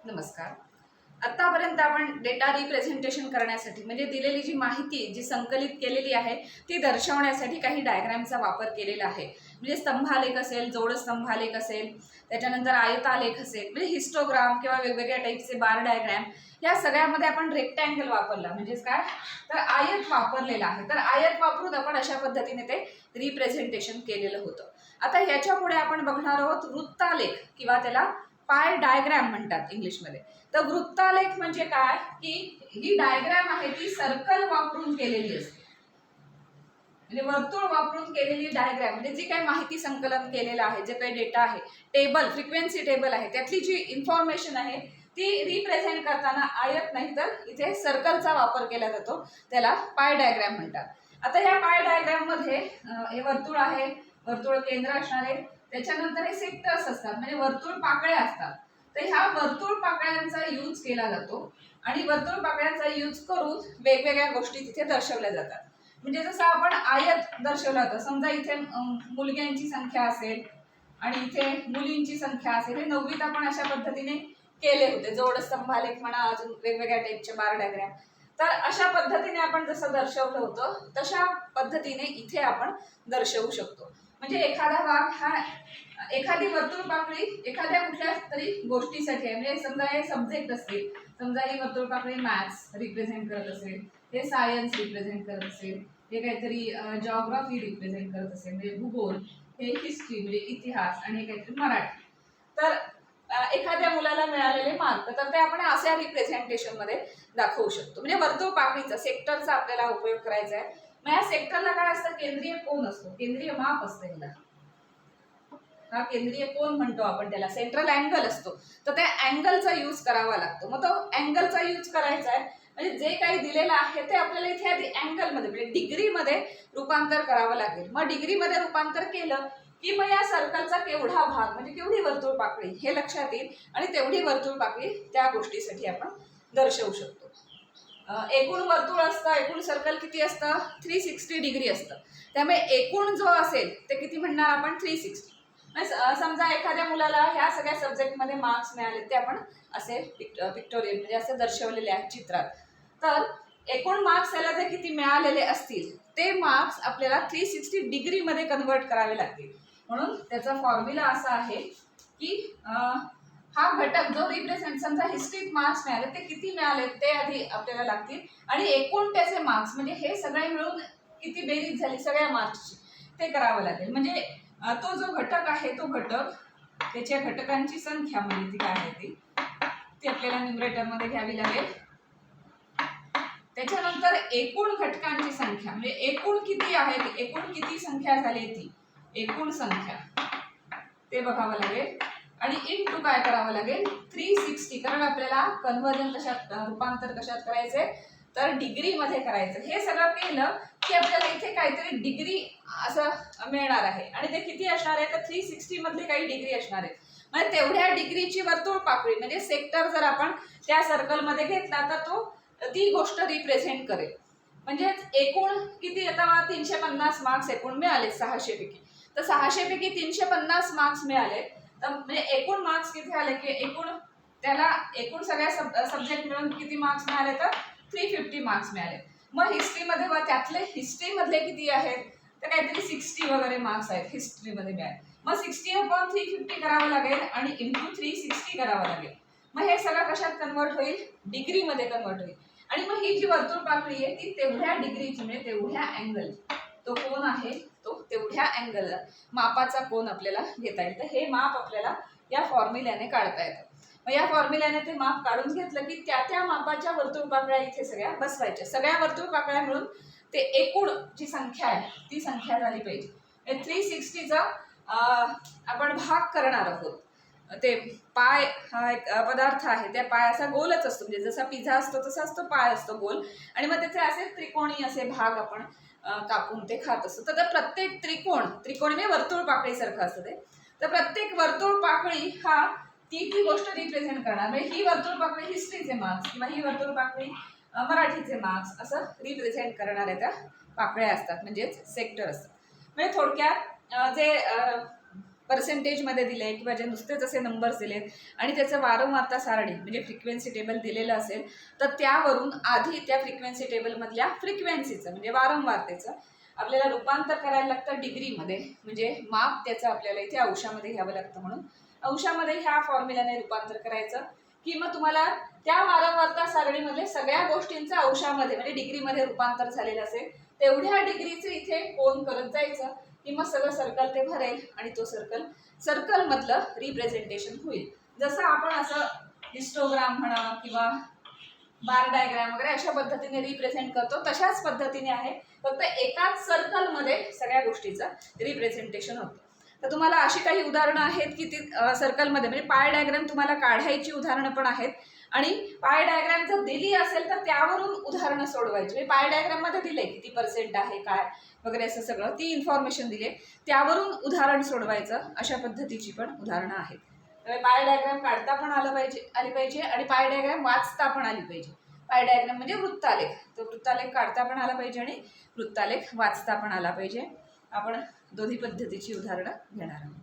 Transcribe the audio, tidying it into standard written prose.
नमस्कार. आतापर्यंत आपण डेटा रिप्रेझेंटेशन करण्यासाठी म्हणजे दिलेली जी माहिती जी संकलित केलेली आहे ती दर्शवण्यासाठी काही डायग्रॅमचा वापर केलेला आहे. म्हणजे स्तंभालेख असेल, जोडस्तंभालेख असेल, त्याच्यानंतर आयतालेख असेल, म्हणजे हिस्टोग्राम किंवा वेगवेगळ्या टाईपचे बार डायग्रॅम, या सगळ्यामध्ये आपण रेक्टँगल वापरला. म्हणजेच काय, तर आयत वापरलेला आहे. तर आयत वापरून आपण अशा पद्धतीने ते रिप्रेझेंटेशन केलेलं होतं. आता ह्याच्या पुढे आपण बघणार आहोत वृत्तालेख किंवा त्याला पाय डायग्रॅम म्हणतात इंग्लिशमध्ये. तर वृत्तालेख म्हणजे काय, की ही डायग्रॅम आहे ती सर्कल वापरून केलेली असते. म्हणजे वर्तुळ वापरून केलेली डायग्रॅम, म्हणजे जी काही माहिती संकलन केलेलं आहे, जे काही डेटा आहे, टेबल, फ्रिक्वेन्सी टेबल आहे, त्यातली जी इन्फॉर्मेशन आहे ती रिप्रेझेंट करताना आयत नाही तर इथे सर्कलचा वापर केला जातो. त्याला पाय डायग्रॅम म्हणतात. आता या पाय डायग्रॅम मध्ये हे वर्तुळ आहे, वर्तुळ केंद्र असणार आहे, त्याच्यानंतर हे सेक्टर्स असतात, म्हणजे वर्तुळ पाकळ्या असतात. तर ह्या वर्तुळ पाकळ्यांचा यूज केला जातो आणि वर्तुळ पाकळ्यांचा यूज करून वेगवेगळ्या गोष्टी तिथे दर्शवल्या जातात. म्हणजे जसं आपण आयत दर्शवलं होतं, समजा इथे मुलग्यांची संख्या असेल आणि इथे मुलींची संख्या असेल. हे 9वीत आपण अशा पद्धतीने केले होते, जोडस्तंभालेख म्हणा, अजून वेगवेगळ्या टाईपचे बार डायग्रॅम. तर अशा पद्धतीने आपण जसं दर्शवलं होतं तशा पद्धतीने इथे आपण दर्शवू शकतो. म्हणजे एखादा भाग हा एखादी वर्तुळ पाकळी एखाद्या कुठल्या तरी गोष्टीसाठी आहे. म्हणजे समजा हे सब्जेक्ट असतील, समजा ही वर्तुळ पाकळी मॅथ्स रिप्रेझेंट करत असेल, हे सायन्स रिप्रेझेंट करत असेल, हे काहीतरी जॉग्राफी रिप्रेझेंट करत असेल, म्हणजे भूगोल, हे हिस्ट्री म्हणजे इतिहास, आणि हे काहीतरी मराठी. तर एखाद्या मुलाला मिळालेले मार्क तर ते आपण अशा रिप्रेझेंटेशन मध्ये दाखवू शकतो. म्हणजे वर्तुळ पाकळीचा, सेक्टरचा आपल्याला उपयोग करायचा आहे. मग या सेक्टरला काय असतं, केंद्रीय कोन असतो, केंद्रीय माप असतं ह्याला. हा केंद्रीय कोन म्हणतो आपण त्याला, सेंट्रल अँगल असतो. तर त्या अँगलचा यूज करावा लागतो. मग तो अँगलचा यूज करायचा आहे, म्हणजे जे काही दिलेलं आहे ते आपल्याला इथे आधी अँगलमध्ये म्हणजे डिग्रीमध्ये रूपांतर करावं लागेल. मग डिग्रीमध्ये रूपांतर केलं की मग या सर्कलचा केवढा भाग म्हणजे केवढी वर्तुळ पाकळी हे लक्षात येईल आणि तेवढी वर्तुळ पाकळी त्या गोष्टीसाठी आपण दर्शवू शकतो. एकूण वर्तुळ असतं, एकूण सर्कल किती असतं, 360 डिग्री असतं. त्यामुळे एकूण जो असेल ते किती म्हणणार आपण, 360. समजा एखाद्या मुलाला ह्या सगळ्या सब्जेक्टमध्ये मार्क्स मिळाले, ते आपण असे पिक्टोरियल म्हणजे असे दर्शवलेले आहेत चित्रात. तर एकूण मार्क्स त्याला जे किती मिळालेले असतील ते मार्क्स आपल्याला 360 डिग्रीमध्ये कन्वर्ट करावे लागतील. म्हणून त्याचा फॉर्म्युला असा आहे की हा घटक जो रिप्रेझेंट, समजा हिस्ट्रीत मार्क्स मिळाले ते किती मिळाले ते आधी आपल्याला लागतील, आणि एकूण त्याचे मार्क्स म्हणजे हे सगळे मिळून किती बेरीज झाली सगळ्या मार्क्सची ते करावं लागेल. म्हणजे तो जो घटक आहे तो घटक, त्याच्या घटकांची संख्या म्हणजे ती काय आहे ती आपल्याला न्यूमरेटरमध्ये घ्यावी लागेल. त्याच्यानंतर एकूण घटकांची संख्या म्हणजे एकूण किती आहे, एकूण किती संख्या झाली ती एकूण संख्या ते बघावं लागेल. आणि इंटू काय करावं लागेल, 360. कारण आपल्याला कन्वर्जन कशात, रूपांतर कशात करायचंय, तर डिग्रीमध्ये करायचं. हे सगळं केलं की आपल्याला इथे काहीतरी डिग्री असं मिळणार आहे, आणि ते किती असणार आहे, तर 360 मधले काही डिग्री असणार आहेत. म्हणजे तेवढ्या डिग्रीची वर्तुळ पाकळी म्हणजे सेक्टर जर आपण त्या सर्कलमध्ये घेतला तर तो ती गोष्ट रिप्रेझेंट करेल. म्हणजेच एकूण किती, आता 350 मार्क्स एकूण मिळाले 600 पैकी, तर 600 पैकी 350 मार्क्स मिळाले, तर म्हणजे एकूण मार्क्स किती आले की एकूण त्याला एकूण सगळ्या सब्जेक्ट मिळून किती मार्क्स मिळाले, तर 350 मार्क्स मिळाले. मग हिस्ट्रीमध्ये व त्यातले हिस्ट्रीमधले किती आहेत, तर काहीतरी 60 वगैरे मार्क्स आहेत हिस्ट्रीमध्ये मिळाले. मग 60/350 करावं लागेल आणि इंटू 360 करावं लागेल. मग हे सगळं कशात कन्वर्ट होईल, डिग्रीमध्ये कन्वर्ट होईल. आणि मग ही जी वर्तुळ पाकळी आहे ती तेवढ्या डिग्रीची म्हणजे तेवढ्या अँगल, तो कोन आहे तो तेवढ्या अँगल मापाचा कोन आपल्याला घेता येईल. तर हे माप आपल्याला या फॉर्म्युल्याने काढता येतं. मग या फॉर्म्युल्याने ते माप काढून घेतलं की त्या मापाच्या वर्तुळ पाकळ्या इथे सगळ्या बसवायच्या. सगळ्या वर्तुळ पाकळ्या मिळून ते एकूण जी संख्या आहे ती संख्या झाली पाहिजे. 360चा आपण भाग करणार आहोत. ते पाय हा एक पदार्थ आहे, त्या पाय असा गोलच असतो, म्हणजे जसा पिझ्झा असतो तसाच तो पाय असतो गोल, आणि मग त्याचे असे त्रिकोणी असे भाग आपण कापून ते खात असतो. तर प्रत्येक त्रिकोणी म्हणजे वर्तुळ पाकळीसारखं असतं ते. तर प्रत्येक वर्तुळ पाकळी हा ती गोष्ट रिप्रेझेंट करणार. म्हणजे ही वर्तुळ पाकळी हिस्ट्रीचे मार्क्स किंवा ही वर्तुळ पाकळी मराठीचे मार्क्स असं रिप्रेझेंट करणाऱ्या त्या पाकळ्या असतात, म्हणजेच सेक्टर असतात. म्हणजे थोडक्यात जे पर्सेंटेजमध्ये दिले किंवा जे नुसतेच असे नंबर्स दिलेत आणि त्याचं वारंवारता सारणी म्हणजे फ्रिक्वेन्सी टेबल दिलेलं असेल, तर त्यावरून आधी त्या फ्रिक्वेन्सी टेबलमधल्या फ्रिक्वेन्सीचं म्हणजे वारंवारतेचं आपल्याला रूपांतर करायला लागतं डिग्रीमध्ये, म्हणजे माप त्याचं आपल्याला इथे अंशामध्ये घ्यावं लागतं. म्हणून अंशामध्ये ह्या फॉर्म्युलाने रूपांतर करायचं की मग तुम्हाला त्या वारंवारता सारणीमध्ये सगळ्या गोष्टींचं अंशामध्ये म्हणजे डिग्रीमध्ये रूपांतर झालेलं असेल, तेवढ्या डिग्रीचं इथे कोन करत जायचं की मग सगळं सर्कल ते भरेल आणि तो सर्कलमधलं रिप्रेझेंटेशन होईल. जसं आपण असं हिस्टोग्राम म्हणा किंवा बार डायग्राम वगैरे अशा पद्धतीने रिप्रेझेंट करतो, तशाच पद्धतीने आहे, फक्त एकाच सर्कलमध्ये सगळ्या गोष्टीचं रिप्रेझेंटेशन होतं. तर तुम्हाला अशी काही उदाहरणं आहेत की ती सर्कलमध्ये म्हणजे पाय डायग्राम तुम्हाला काढायची उदाहरणं पण आहेत आणि पाय डायग्राम जर दिली असेल तर त्यावरून उदाहरणं सोडवायची. म्हणजे पाय डायग्राममध्ये दिले किती पर्सेंट आहे काय वगैरे असं सगळं ती इन्फॉर्मेशन दिली, त्यावरून उदाहरण सोडवायचं. अशा पद्धतीची पण उदाहरणं आहेत. त्यामुळे पाय डायग्राम काढता पण आली पाहिजे आणि पाय डायग्राम वाचता पण आली पाहिजे. पाय डायग्राम म्हणजे वृत्तालेख, तो वृत्तालेख काढता पण आला पाहिजे आणि वृत्तालेख वाचता पण आला पाहिजे. आपण दोन्ही पद्धतीची उदाहरणं घेणार आहोत.